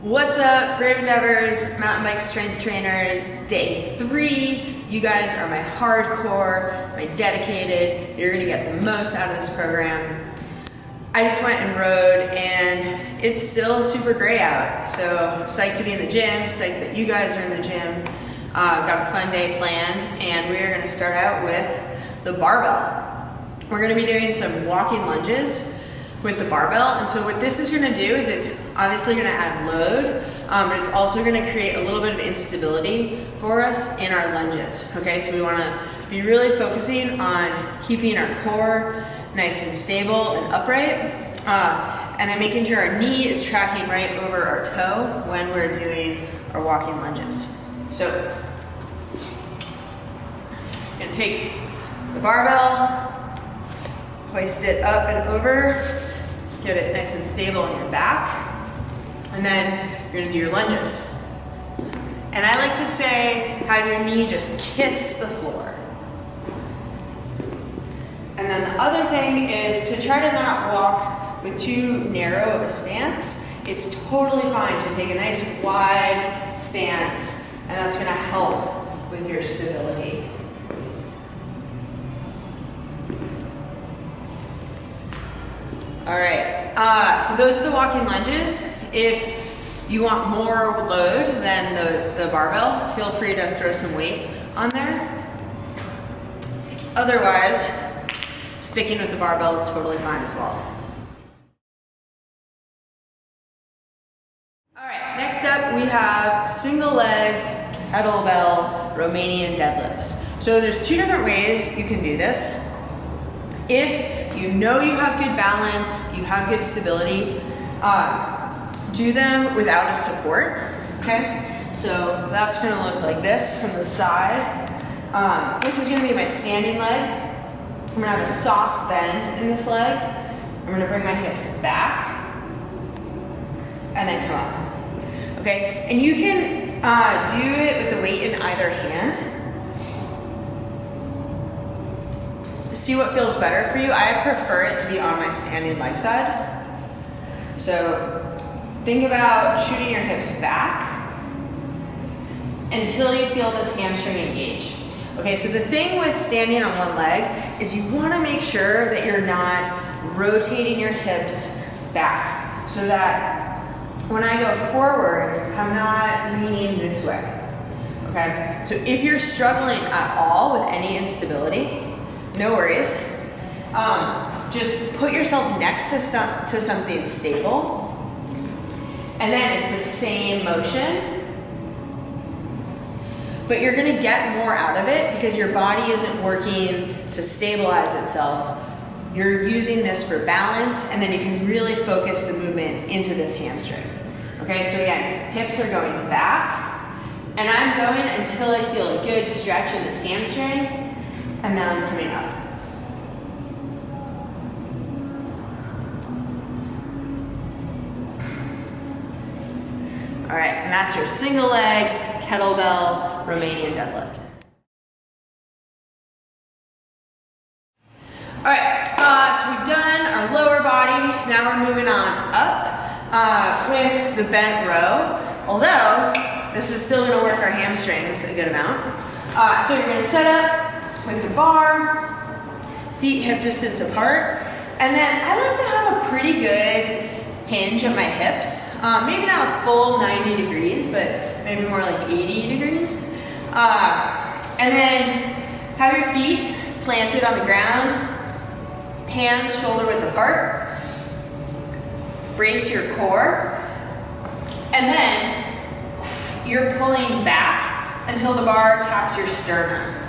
What's up, Brave Endeavors, mountain bike strength trainers, day 3. You guys are my hardcore, my dedicated. You're gonna get the most out of this program. I just went and rode and it's still super gray out. So psyched to be in the gym, psyched that you guys are in the gym. Got a fun day planned and we are gonna start out with the barbell. We're gonna be doing some walking lunges with the barbell, and so what this is going to do is it's obviously going to add load, but it's also going to create a little bit of instability for us in our lunges. Okay, so we want to be really focusing on keeping our core nice and stable and upright, and then making sure our knee is tracking right over our toe when we're doing our walking lunges. So I'm going to take the barbell, hoist it up and over, get it nice and stable on your back, and then you're gonna do your lunges. And I like to say, have your knee just kiss the floor. And then the other thing is to try to not walk with too narrow of a stance. It's totally fine to take a nice wide stance, and that's gonna help with your stability. All right, so those are the walking lunges. If you want more load than the barbell, feel free to throw some weight on there. Otherwise, sticking with the barbell is totally fine as well. All right, next up we have single leg kettlebell Romanian deadlifts. So there's two different ways you can do this. If you know you have good balance, you have good stability, do them without a support, okay? So that's gonna look like this from the side. This is gonna be my standing leg. I'm gonna have a soft bend in this leg. I'm gonna bring my hips back and then come up, okay? And you can do it with the weight in either hand. See what feels better for you. I prefer it to be on my standing leg side. So think about shooting your hips back until you feel this hamstring engage. Okay, so the thing with standing on one leg is you want to make sure that you're not rotating your hips back so that when I go forwards, I'm not leaning this way. Okay, so if you're struggling at all with any instability, no worries. Just put yourself next to something stable, and then it's the same motion, but you're gonna get more out of it because your body isn't working to stabilize itself. You're using this for balance, and then you can really focus the movement into this hamstring. Okay, so again, hips are going back, and I'm going until I feel a good stretch in this hamstring, and then I'm coming up. All right, and that's your single leg kettlebell Romanian deadlift. All right, so we've done our lower body. Now we're moving on up with the bent row. Although this is still going to work our hamstrings a good amount. So you're going to set up with the bar, feet hip distance apart, and then I like to have a pretty good hinge at my hips. Maybe not a full 90 degrees, but maybe more like 80 degrees. And then have your feet planted on the ground, hands shoulder width apart, brace your core, and then you're pulling back until the bar taps your sternum.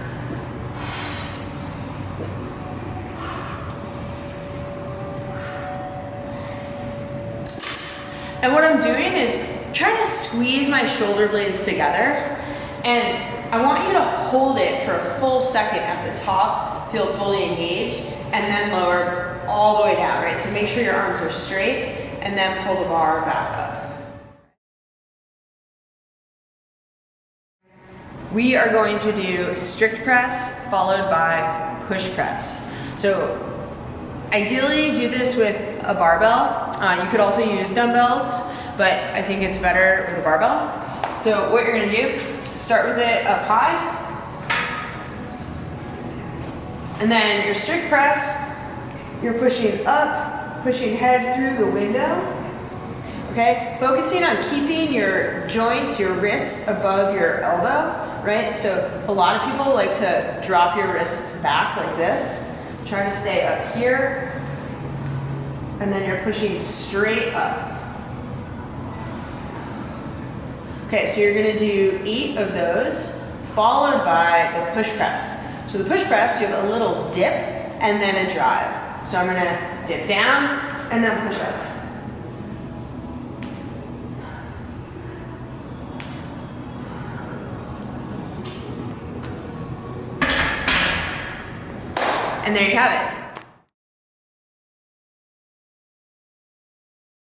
And what I'm doing is trying to squeeze my shoulder blades together, and I want you to hold it for a full second at the top, feel fully engaged, and then lower all the way down, right? So make sure your arms are straight, and then pull the bar back up. We are going to do strict press followed by push press. So ideally do this with a barbell. You could also use dumbbells. but I think it's better with a barbell. So what you're gonna do, start with it up high, and then your strict press, you're pushing up, pushing head through the window. Okay, focusing on keeping your joints, your wrists above your elbow, right? So a lot of people like to drop your wrists back like this. Try to stay up here, and then you're pushing straight up. Okay, so you're gonna do 8 of those, followed by the push press. So the push press, you have a little dip and then a drive. So I'm gonna dip down and then push up. And there you have it.